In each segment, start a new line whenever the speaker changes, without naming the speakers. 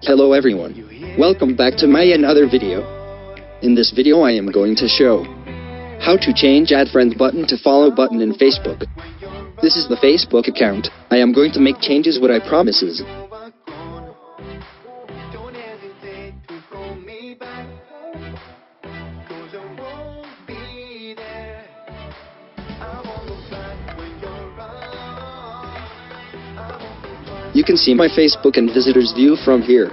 Hello everyone, welcome back to my another video. In this video I am going to show how to change add friend button to follow button in Facebook. This is the Facebook account. I am going to make changes what I promises. You can see my Facebook and visitors view from here.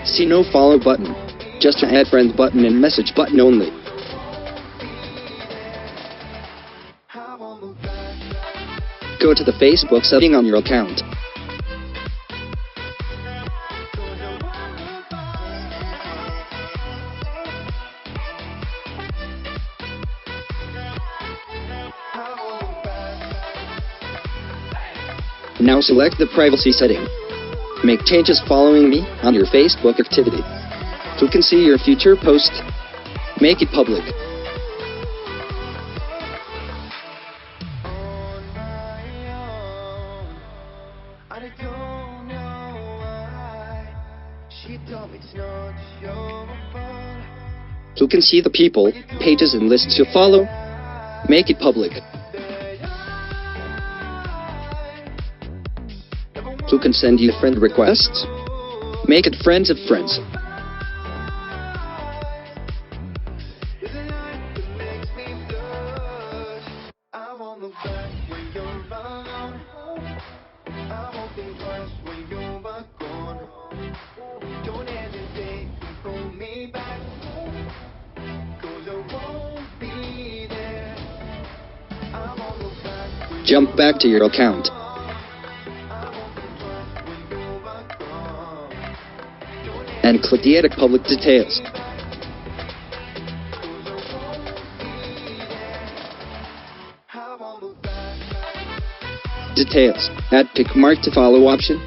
See no follow button, just to add friend button and message button only. Go to the Facebook setting on your account. Now select the privacy setting. Make changes following me on your Facebook activity. You can see your future post. Make it public. You can see the people, pages and lists you follow. Make it public. You can send you friend requests. Make it friends of friends. Jump back to your account. And click the Edit Public Details. Details. Add tick mark to follow option.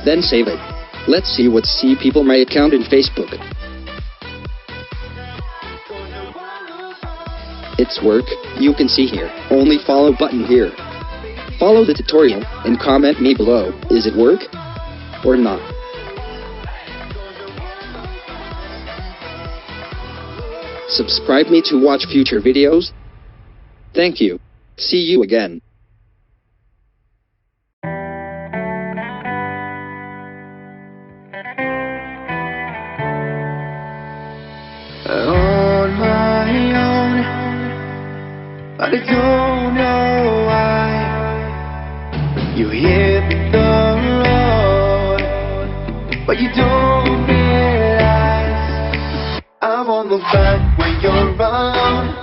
Then save it. Let's see what see people my account in Facebook. It's work. You can see here. Only follow button here. Follow the tutorial and comment me below. Is it work or not? Subscribe me to watch future videos. Thank you. See you again.
On my own, but I don't know why. You hit the road, but you don't realize I'm on the back when you're around.